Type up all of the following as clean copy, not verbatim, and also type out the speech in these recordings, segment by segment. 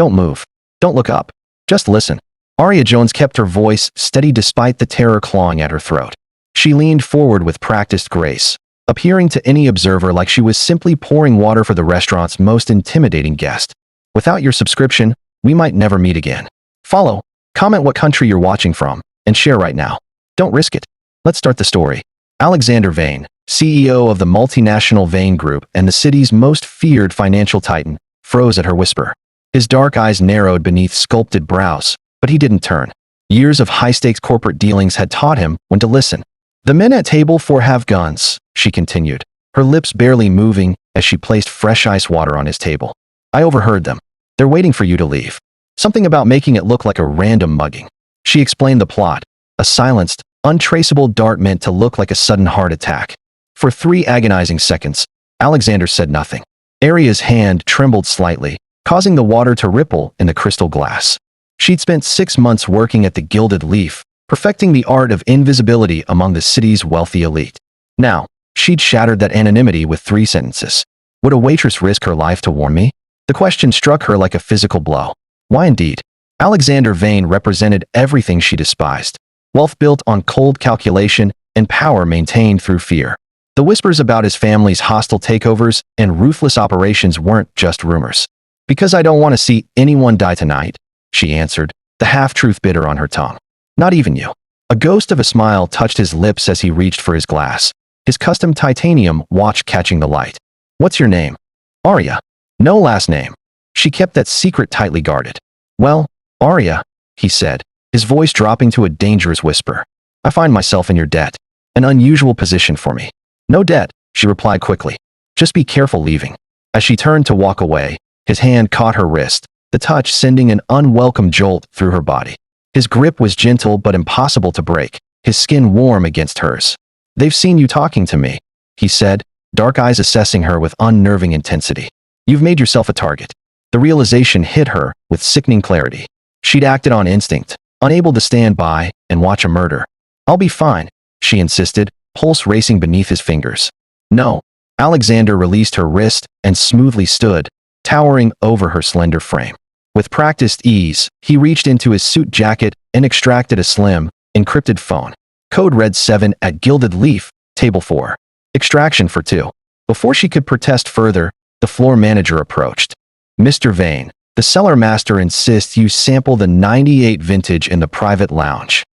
Don't move. Don't look up. Just listen. Aria Jones kept her voice steady despite the terror clawing at her throat. She leaned forward with practiced grace, appearing to any observer like she was simply pouring water for the restaurant's most intimidating guest. Without your subscription, we might never meet again. Follow, comment what country you're watching from, and share right now. Don't risk it. Let's start the story. Alexander Vane, CEO of the multinational Vane Group and the city's most feared financial titan, froze at her whisper. His dark eyes narrowed beneath sculpted brows, but he didn't turn. Years of high-stakes corporate dealings had taught him when to listen. The men at table 4 have guns, she continued, her lips barely moving as she placed fresh ice water on his table. I overheard them. They're waiting for you to leave. Something about making it look like a random mugging. She explained the plot, a silenced, untraceable dart meant to look like a sudden heart attack. For 3 agonizing seconds, Alexander said nothing. Aria's hand trembled slightly, causing the water to ripple in the crystal glass. She'd spent 6 months working at the Gilded Leaf, perfecting the art of invisibility among the city's wealthy elite. Now, she'd shattered that anonymity with 3 sentences. Would a waitress risk her life to warn me? The question struck her like a physical blow. Why indeed? Alexander Vane represented everything she despised. Wealth built on cold calculation and power maintained through fear. The whispers about his family's hostile takeovers and ruthless operations weren't just rumors. Because I don't want to see anyone die tonight, she answered, the half-truth bitter on her tongue. Not even you. A ghost of a smile touched his lips as he reached for his glass, his custom titanium watch catching the light. What's your name? Aria. No last name. She kept that secret tightly guarded. Well, Aria, he said, his voice dropping to a dangerous whisper. I find myself in your debt. An unusual position for me. No debt, she replied quickly. Just be careful leaving. As she turned to walk away, his hand caught her wrist, the touch sending an unwelcome jolt through her body. His grip was gentle but impossible to break, his skin warm against hers. They've seen you talking to me, he said, dark eyes assessing her with unnerving intensity. You've made yourself a target. The realization hit her with sickening clarity. She'd acted on instinct, unable to stand by and watch a murder. I'll be fine, she insisted, pulse racing beneath his fingers. No. Alexander released her wrist and smoothly stood, towering over her slender frame. With practiced ease, he reached into his suit jacket and extracted a slim, encrypted phone. Code read 7 at Gilded Leaf, table 4. Extraction for 2. Before she could protest further, the floor manager approached. Mr. Vane, the cellar master insists you sample the 98 vintage in the private lounge.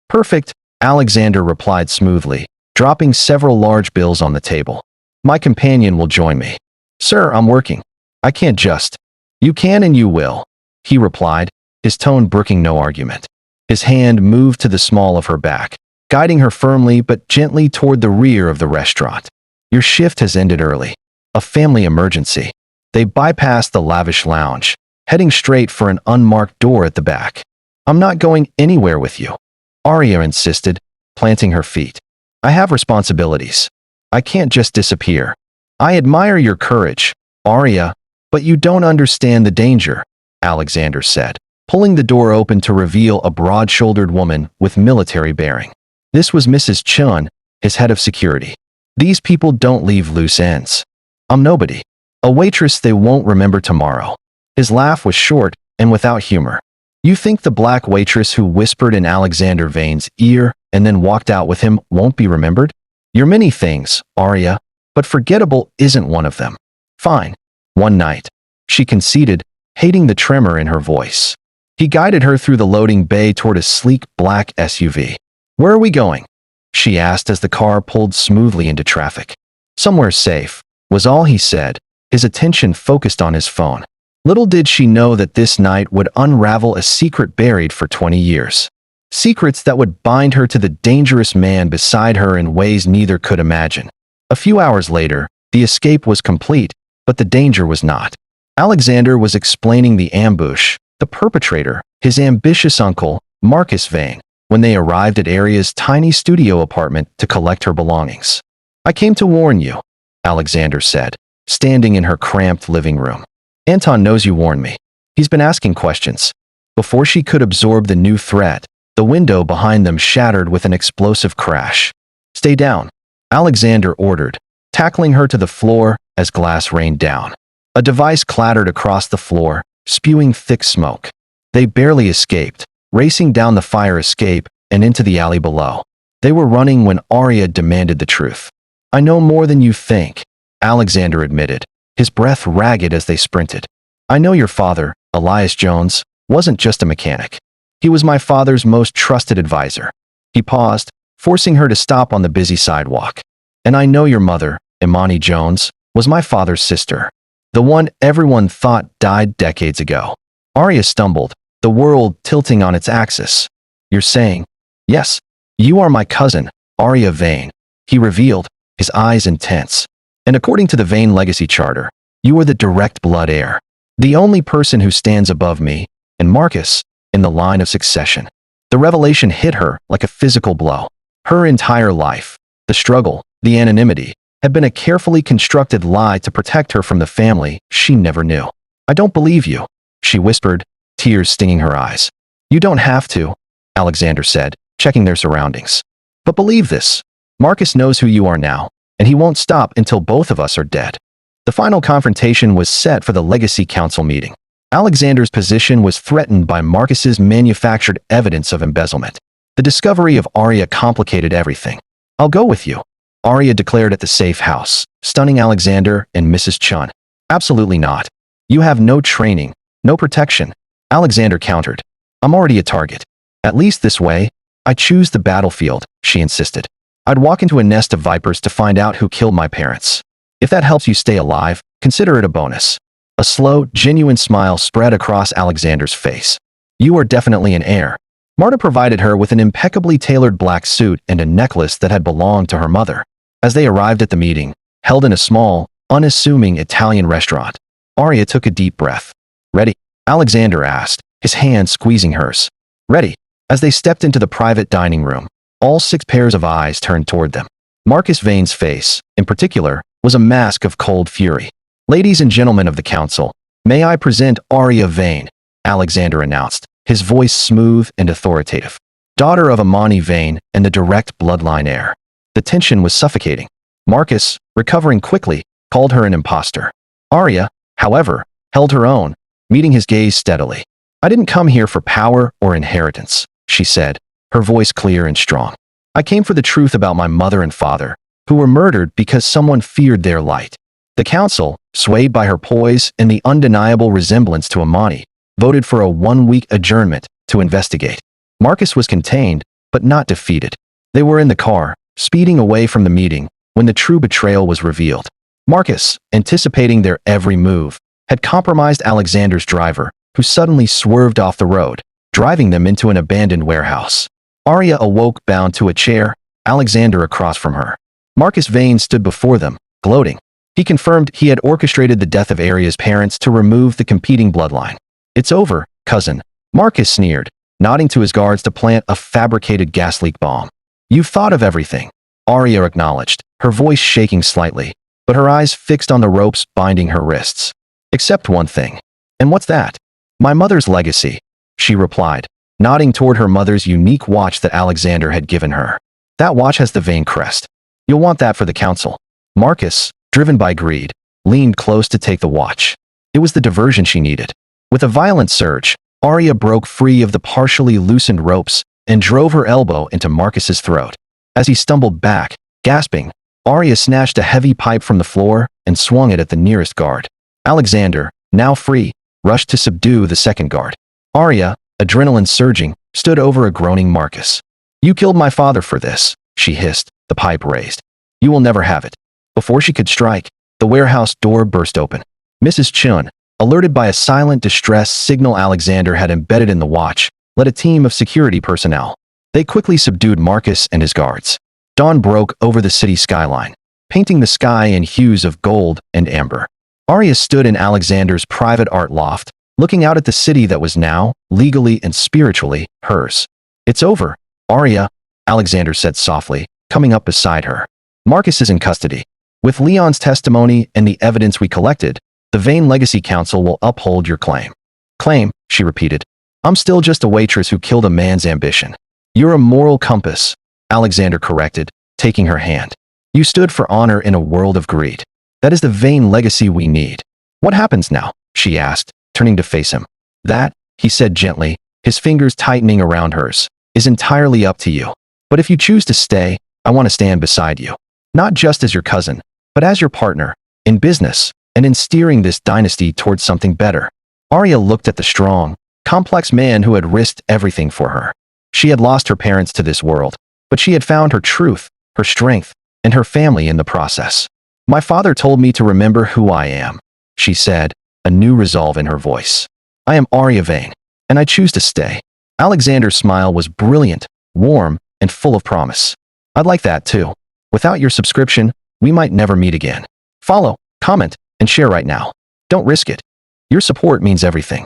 Perfect, Alexander replied smoothly, dropping several large bills on the table. My companion will join me. Sir, I'm working. I can't just. You can and you will, he replied, his tone brooking no argument. His hand moved to the small of her back, guiding her firmly but gently toward the rear of the restaurant. Your shift has ended early. A family emergency. They bypassed the lavish lounge, heading straight for an unmarked door at the back. I'm not going anywhere with you, Aria insisted, planting her feet. I have responsibilities. I can't just disappear. I admire your courage, Aria, but you don't understand the danger, Alexander said, pulling the door open to reveal a broad-shouldered woman with military bearing. This was Mrs. Chun, his head of security. These people don't leave loose ends. I'm nobody. A waitress they won't remember tomorrow. His laugh was short and without humor. You think the black waitress who whispered in Alexander Vane's ear and then walked out with him won't be remembered? You're many things, Aria, but forgettable isn't one of them. Fine. One night, she conceded, hating the tremor in her voice. He guided her through the loading bay toward a sleek black SUV. Where are we going? She asked as the car pulled smoothly into traffic. Somewhere safe, was all he said, his attention focused on his phone. Little did she know that this night would unravel a secret buried for 20 years. Secrets that would bind her to the dangerous man beside her in ways neither could imagine. A few hours later, the escape was complete, but the danger was not. Alexander was explaining the ambush, the perpetrator, his ambitious uncle, Marcus Vane, when they arrived at Aria's tiny studio apartment to collect her belongings. I came to warn you, Alexander said, standing in her cramped living room. Anton knows you warned me. He's been asking questions. Before she could absorb the new threat, the window behind them shattered with an explosive crash. Stay down, Alexander ordered, tackling her to the floor as glass rained down. A device clattered across the floor, spewing thick smoke. They barely escaped, racing down the fire escape and into the alley below. They were running when Arya demanded the truth. "I know more than you think," Alexander admitted, his breath ragged as they sprinted. "I know your father, Elias Jones, wasn't just a mechanic. He was my father's most trusted advisor." He paused, forcing her to stop on the busy sidewalk. "And I know your mother, Imani Jones, was my father's sister. The one everyone thought died decades ago." Arya stumbled, the world tilting on its axis. "You're saying?" "Yes, you are my cousin, Arya Vane," he revealed, his eyes intense. "And according to the Vane legacy charter, you are the direct blood heir. The only person who stands above me, and Marcus, in the line of succession." The revelation hit her like a physical blow. Her entire life, the struggle, the anonymity, had been a carefully constructed lie to protect her from the family she never knew. "I don't believe you," she whispered, tears stinging her eyes. "You don't have to," Alexander said, checking their surroundings. "But believe this. Marcus knows who you are now, and he won't stop until both of us are dead." The final confrontation was set for the Legacy Council meeting. Alexander's position was threatened by Marcus's manufactured evidence of embezzlement. The discovery of Arya complicated everything. "I'll go with you," Arya declared at the safe house, stunning Alexander and Mrs. Chun. "Absolutely not. You have no training, no protection," Alexander countered. "I'm already a target. At least this way, I choose the battlefield," she insisted. "I'd walk into a nest of vipers to find out who killed my parents. If that helps you stay alive, consider it a bonus." A slow, genuine smile spread across Alexander's face. "You are definitely an heir." Marta provided her with an impeccably tailored black suit and a necklace that had belonged to her mother. As they arrived at the meeting, held in a small, unassuming Italian restaurant, Arya took a deep breath. "Ready?" Alexander asked, his hand squeezing hers. "Ready." As they stepped into the private dining room, all 6 pairs of eyes turned toward them. Marcus Vane's face, in particular, was a mask of cold fury. "Ladies and gentlemen of the council, may I present Arya Vane," Alexander announced, his voice smooth and authoritative. "Daughter of Imani Vane and the direct bloodline heir." The tension was suffocating. Marcus, recovering quickly, called her an imposter. Arya, however, held her own, meeting his gaze steadily. "I didn't come here for power or inheritance," she said, her voice clear and strong. "I came for the truth about my mother and father, who were murdered because someone feared their light." The council, swayed by her poise and the undeniable resemblance to Imani, voted for a 1-week adjournment to investigate. Marcus was contained, but not defeated. They were in the car, speeding away from the meeting, when the true betrayal was revealed. Marcus, anticipating their every move, had compromised Alexander's driver, who suddenly swerved off the road, driving them into an abandoned warehouse. Arya awoke bound to a chair, Alexander across from her. Marcus Vane stood before them, gloating. He confirmed he had orchestrated the death of Arya's parents to remove the competing bloodline. "It's over, cousin," Marcus sneered, nodding to his guards to plant a fabricated gas leak bomb. "You've thought of everything," Arya acknowledged, her voice shaking slightly, but her eyes fixed on the ropes binding her wrists. "Except one thing." "And what's that?" "My mother's legacy," she replied, nodding toward her mother's unique watch that Alexander had given her. "That watch has the Vane crest. You'll want that for the council." Marcus, driven by greed, leaned close to take the watch. It was the diversion she needed. With a violent surge, Arya broke free of the partially loosened ropes and drove her elbow into Marcus's throat. As he stumbled back, gasping, Arya snatched a heavy pipe from the floor and swung it at the nearest guard. Alexander, now free, rushed to subdue the second guard. Arya, adrenaline surging, stood over a groaning Marcus. "You killed my father for this," she hissed, the pipe raised. "You will never have it." Before she could strike, the warehouse door burst open. Mrs. Chun, alerted by a silent distress signal Alexander had embedded in the watch, led a team of security personnel. They quickly subdued Marcus and his guards. Dawn broke over the city skyline, painting the sky in hues of gold and amber. Arya stood in Alexander's private art loft, looking out at the city that was now, legally and spiritually, hers. "It's over, Arya," Alexander said softly, coming up beside her. "Marcus is in custody. With Leon's testimony and the evidence we collected, the Vane Legacy Council will uphold your claim." "Claim," she repeated. "I'm still just a waitress who killed a man's ambition." "You're a moral compass," Alexander corrected, taking her hand. "You stood for honor in a world of greed. That is the Vane legacy we need." "What happens now?" she asked, turning to face him. That, he said gently, his fingers tightening around hers, is entirely up to you. But if you choose to stay, I want to stand beside you. Not just as your cousin, but as your partner, in business, and in steering this dynasty towards something better. Arya looked at the strong, complex man who had risked everything for her. She had lost her parents to this world, but she had found her truth, her strength, and her family in the process. My father told me to remember who I am, she said, a new resolve in her voice. I am Arya Vane, and I choose to stay. Alexander's smile was brilliant, warm, and full of promise. I'd like that too. Without your subscription, we might never meet again. Follow, comment, and share right now. Don't risk it. Your support means everything.